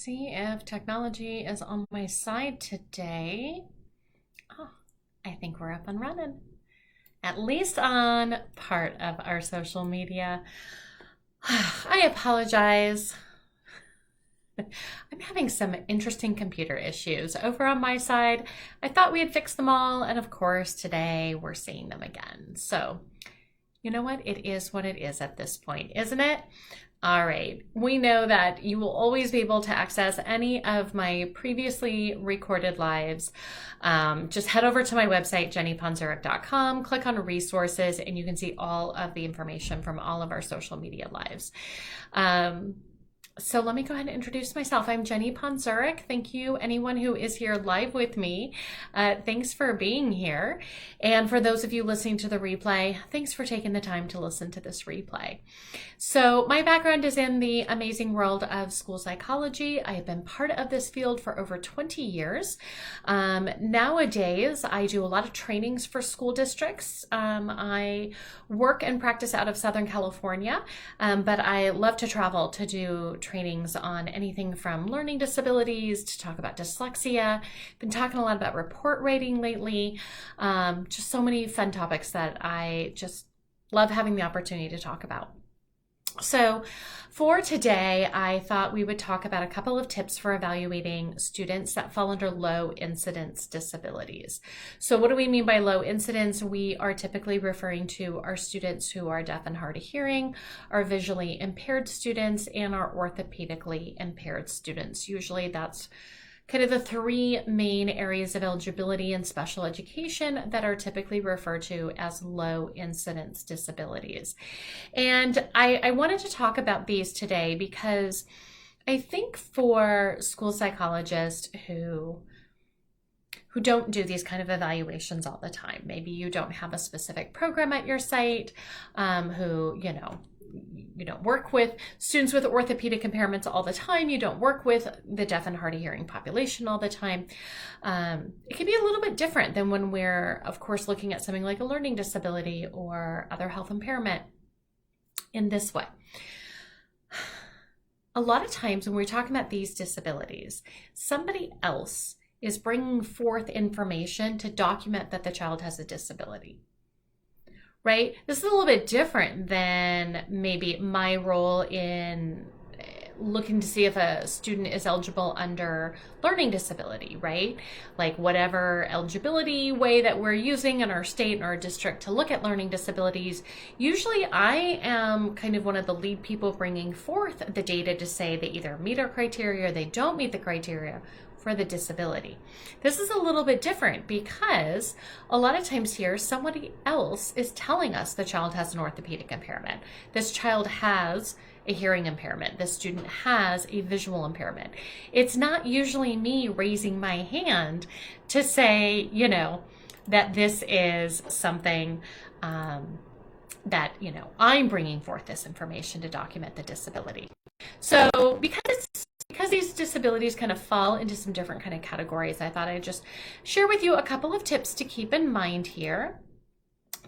see if technology is on my side today. Oh, I think we're up and running, at least on part of our social media. I apologize. I'm having some interesting computer issues over on my side. I thought we had fixed them all, and of course, today we're seeing them again. So, you know what? It is what it is at this point, isn't it? All right. We know that you will always be able to access any of my previously recorded lives. Just head over to my website, jennyponzurek.com, click on resources, and you can see all of the information from all of our social media lives. So let me go ahead and introduce myself. I'm Jenny Ponzurek. Thank you, anyone who is here live with me. Thanks for being here. And for those of you listening to the replay, thanks for taking the time to listen to this replay. So my background is in the amazing world of school psychology. I have been part of this field for over 20 years. Nowadays, I do a lot of trainings for school districts. I work and practice out of Southern California, but I love to travel to do trainings on anything from learning disabilities to talk about dyslexia. Been talking a lot about report rating lately. Just so many fun topics that I just love having the opportunity to talk about. So for today, I thought we would talk about a couple of tips for evaluating students that fall under low incidence disabilities. So what do we mean by low incidence? We are typically referring to our students who are deaf and hard of hearing, our visually impaired students, and our orthopedically impaired students. Usually that's kind of the three main areas of eligibility in special education that are typically referred to as low incidence disabilities. And I wanted to talk about these today because I think for school psychologists who don't do these kind of evaluations all the time, maybe you don't have a specific program at your site, you don't work with students with orthopedic impairments all the time. You don't work with the deaf and hard of hearing population all the time. It can be a little bit different than when we're, of course, looking at something like a learning disability or other health impairment in this way. A lot of times when we're talking about these disabilities, somebody else is bringing forth information to document that the child has a disability. Right? This is a little bit different than maybe my role in looking to see if a student is eligible under learning disability, right? Like whatever eligibility way that we're using in our state and our district to look at learning disabilities, usually I am kind of one of the lead people bringing forth the data to say they either meet our criteria or they don't meet the criteria for the disability. This is a little bit different because a lot of times here, somebody else is telling us the child has an orthopedic impairment. This child has a hearing impairment. This student has a visual impairment. It's not usually me raising my hand to say, that this is something that, I'm bringing forth this information to document the disability. So because these disabilities kind of fall into some different kind of categories, I thought I'd just share with you a couple of tips to keep in mind here.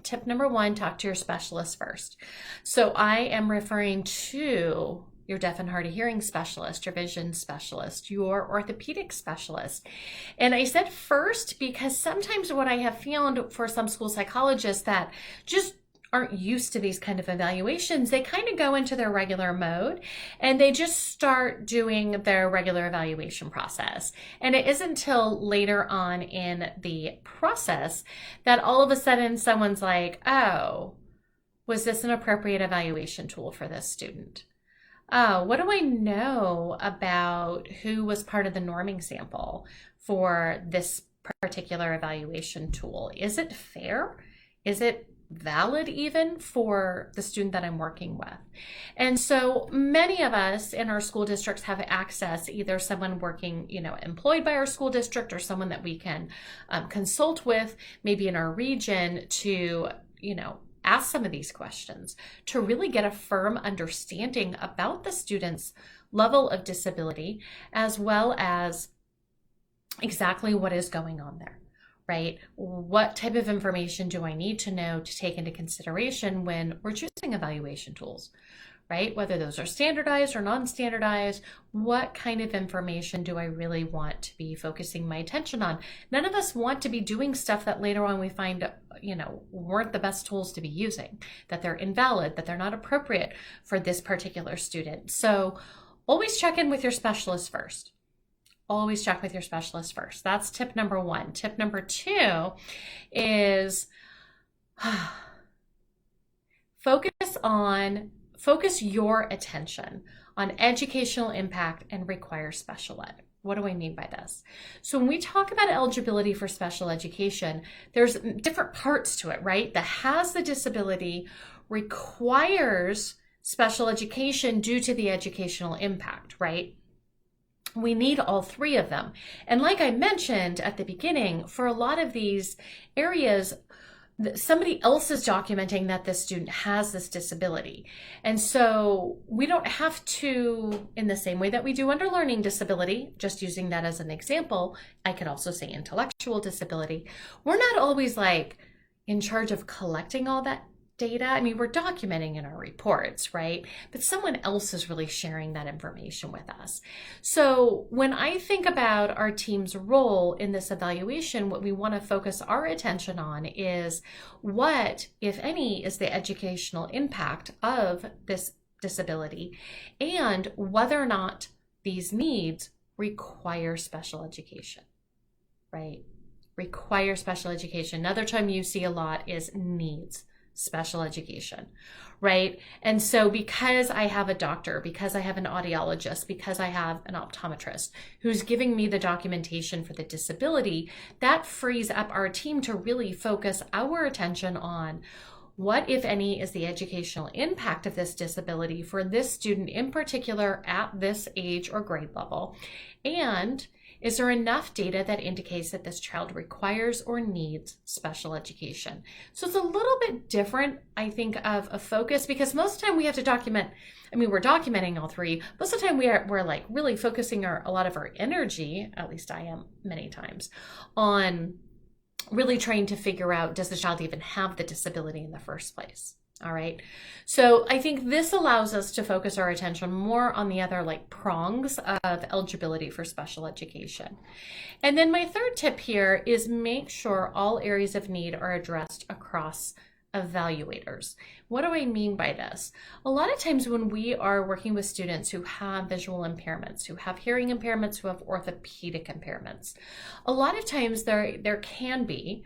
Tip number one, talk to your specialist first. So I am referring to your deaf and hard of hearing specialist, your vision specialist, your orthopedic specialist. And I said first because sometimes what I have found for some school psychologists that just aren't used to these kind of evaluations, they kind of go into their regular mode and they just start doing their regular evaluation process. And it isn't until later on in the process that all of a sudden someone's like, oh, was this an appropriate evaluation tool for this student? Oh, what do I know about who was part of the norming sample for this particular evaluation tool? Is it fair? Is it valid even for the student that I'm working with? And so many of us in our school districts have access, either someone working, employed by our school district or someone that we can consult with, maybe in our region to, ask some of these questions to really get a firm understanding about the student's level of disability, as well as exactly what is going on there. Right? What type of information do I need to know to take into consideration when we're choosing evaluation tools, right? Whether those are standardized or non-standardized, what kind of information do I really want to be focusing my attention on? None of us want to be doing stuff that later on we find, weren't the best tools to be using, that they're invalid, that they're not appropriate for this particular student. So always check in with your specialist first. Always check with your specialist first. That's tip number one. Tip number two is focus your attention on educational impact and require special ed. What do I mean by this? So when we talk about eligibility for special education, there's different parts to it, right? The has the disability, requires special education due to the educational impact, right? We need all three of them. And like I mentioned at the beginning, for a lot of these areas, somebody else is documenting that this student has this disability. And so we don't have to, in the same way that we do under learning disability, just using that as an example, I could also say intellectual disability. We're not always like in charge of collecting all that data. I mean, we're documenting in our reports, right? But someone else is really sharing that information with us. So when I think about our team's role in this evaluation, what we want to focus our attention on is what, if any, is the educational impact of this disability and whether or not these needs require special education, right? Require special education. Another term you see a lot is needs special education, right? And so because I have a doctor, because I have an audiologist, because I have an optometrist who's giving me the documentation for the disability, that frees up our team to really focus our attention on what, if any, is the educational impact of this disability for this student in particular at this age or grade level, and is there enough data that indicates that this child requires or needs special education? So it's a little bit different, I think, of a focus, because most of the time we have to document, we're documenting all three. Most of the time we're like really focusing a lot of our energy, at least I am many times, on really trying to figure out, does the child even have the disability in the first place? All right. So I think this allows us to focus our attention more on the other like prongs of eligibility for special education. And then my third tip here is make sure all areas of need are addressed across evaluators. What do I mean by this? A lot of times when we are working with students who have visual impairments, who have hearing impairments, who have orthopedic impairments, a lot of times there can be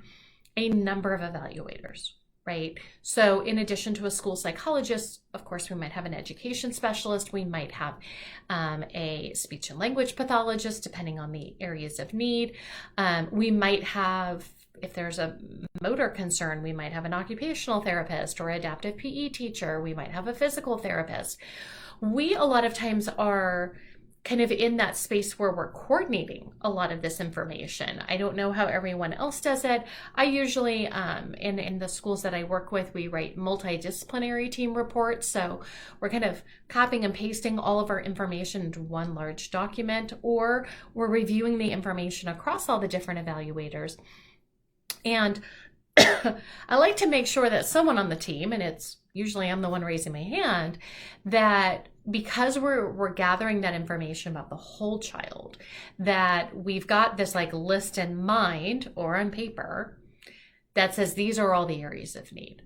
a number of evaluators, right? So in addition to a school psychologist, of course, we might have an education specialist. We might have a speech and language pathologist, depending on the areas of need. We might have, if there's a motor concern, we might have an occupational therapist or adaptive PE teacher. We might have a physical therapist. We, a lot of times, are kind of in that space where we're coordinating a lot of this information. I don't know how everyone else does it. I usually, in the schools that I work with, we write multidisciplinary team reports. So we're kind of copying and pasting all of our information into one large document, or we're reviewing the information across all the different evaluators. And I like to make sure that someone on the team, and it's usually I'm the one raising my hand, that because we're gathering that information about the whole child, that we've got this like list in mind or on paper that says these are all the areas of need.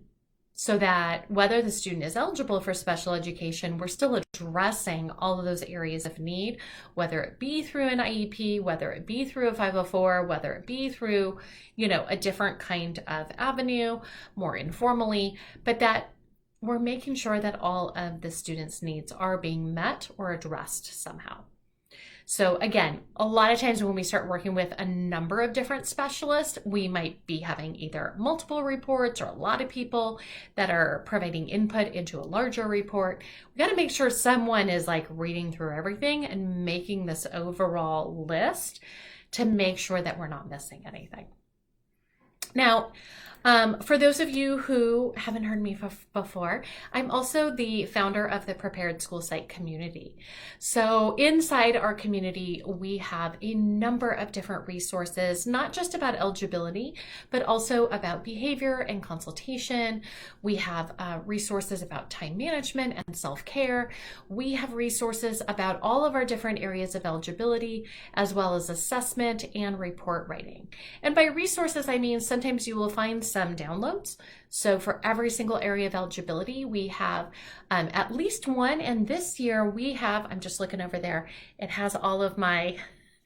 So that whether the student is eligible for special education, we're still addressing all of those areas of need, whether it be through an IEP, whether it be through a 504, whether it be through, a different kind of avenue, more informally, but that we're making sure that all of the students' needs are being met or addressed somehow. So again, a lot of times when we start working with a number of different specialists, we might be having either multiple reports or a lot of people that are providing input into a larger report. We got to make sure someone is like reading through everything and making this overall list to make sure that we're not missing anything. Now, For those of you who haven't heard me before, I'm also the founder of the Prepared School Site community. So inside our community, we have a number of different resources, not just about eligibility, but also about behavior and consultation. We have resources about time management and self-care. We have resources about all of our different areas of eligibility, as well as assessment and report writing. And by resources, I mean sometimes you will find some downloads. So for every single area of eligibility, we have at least one. And this year we have, I'm just looking over there, it has all of my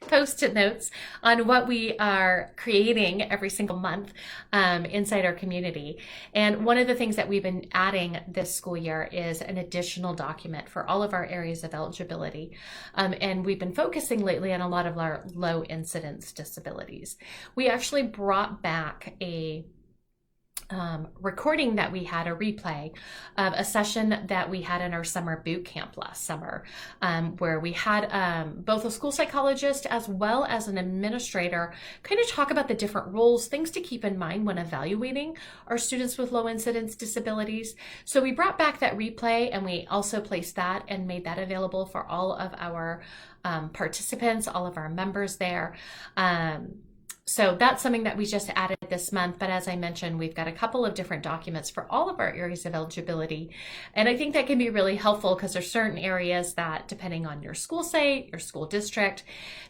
Post-it notes on what we are creating every single month inside our community. And one of the things that we've been adding this school year is an additional document for all of our areas of eligibility. And we've been focusing lately on a lot of our low incidence disabilities. We actually brought back a recording that we had, a replay of a session that we had in our summer boot camp last summer, where we had both a school psychologist as well as an administrator kind of talk about the different roles, things to keep in mind when evaluating our students with low incidence disabilities. So we brought back that replay, and we also placed that and made that available for all of our participants, all of our members there. So that's something that we just added this month. But as I mentioned, we've got a couple of different documents for all of our areas of eligibility. And I think that can be really helpful because there's certain areas that, depending on your school site, your school district,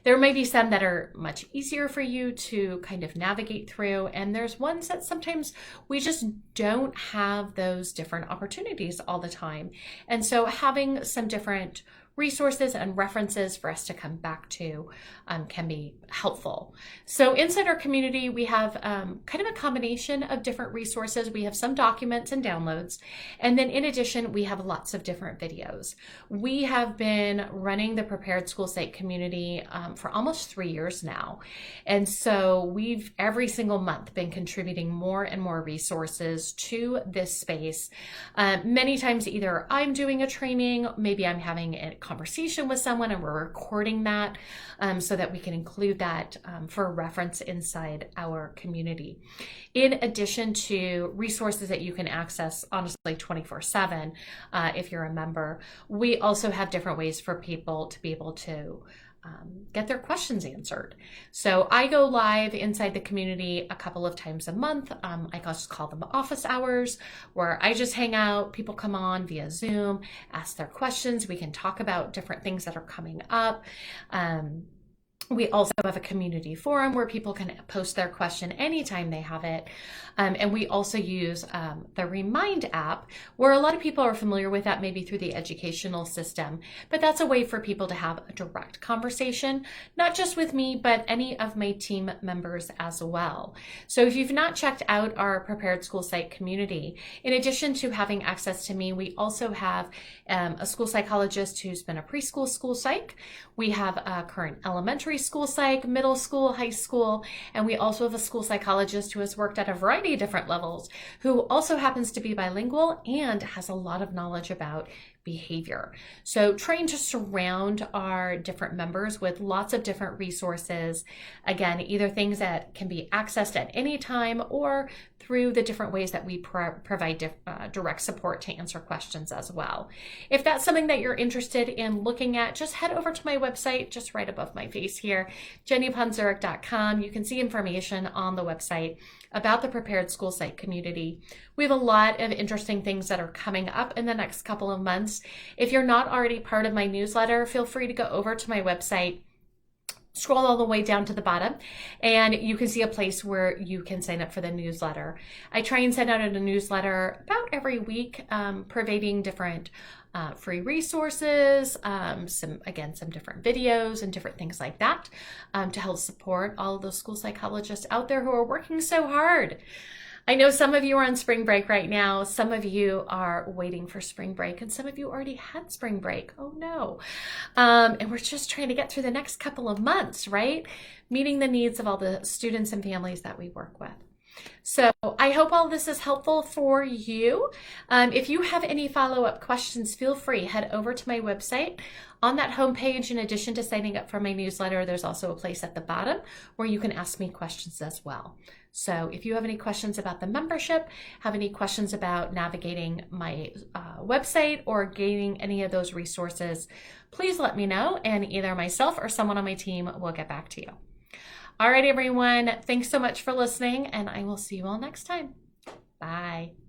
there may be some that are much easier for you to kind of navigate through. And there's ones that sometimes we just don't have those different opportunities all the time. And so having some different resources and references for us to come back to can be helpful. So inside our community, we have kind of a combination of different resources. We have some documents and downloads. And then in addition, we have lots of different videos. We have been running the Prepared School Site community for almost 3 years now. And so we've every single month been contributing more and more resources to this space. Many times either I'm doing a training, maybe I'm having a conversation with someone and we're recording that so that we can include that for reference inside our community. In addition to resources that you can access honestly 24/7 if you're a member, we also have different ways for people to be able to get their questions answered. So I go live inside the community a couple of times a month. I just call them office hours, where I just hang out. People come on via Zoom, ask their questions. We can talk about different things that are coming up. We also have a community forum where people can post their question anytime they have it. And we also use the Remind app, where a lot of people are familiar with that maybe through the educational system. But that's a way for people to have a direct conversation, not just with me, but any of my team members as well. So if you've not checked out our Prepared School Site community, in addition to having access to me, we also have a school psychologist who's been a preschool school psych. We have a current elementary school psych, middle school, high school, and we also have a school psychologist who has worked at a variety of different levels, who also happens to be bilingual and has a lot of knowledge about behavior. So trying to surround our different members with lots of different resources, again, either things that can be accessed at any time or through the different ways that we provide direct support to answer questions as well. If that's something that you're interested in looking at, just head over to my website, just right above my face here, jennyponzurek.com. You can see information on the website about the Prepared School Site community. We have a lot of interesting things that are coming up in the next couple of months. If you're not already part of my newsletter, feel free to go over to my website, scroll all the way down to the bottom, and you can see a place where you can sign up for the newsletter. I try and send out a newsletter about every week, providing different free resources, some different videos and different things like that to help support all of those school psychologists out there who are working so hard. I know some of you are on spring break right now. Some of you are waiting for spring break, and some of you already had spring break. Oh no. And we're just trying to get through the next couple of months, right? Meeting the needs of all the students and families that we work with. So I hope all this is helpful for you. If you have any follow-up questions, feel free, head over to my website. On that homepage, in addition to signing up for my newsletter, there's also a place at the bottom where you can ask me questions as well. So if you have any questions about the membership, have any questions about navigating my website or gaining any of those resources, please let me know, and either myself or someone on my team will get back to you. All right, everyone, thanks so much for listening, and I will see you all next time. Bye.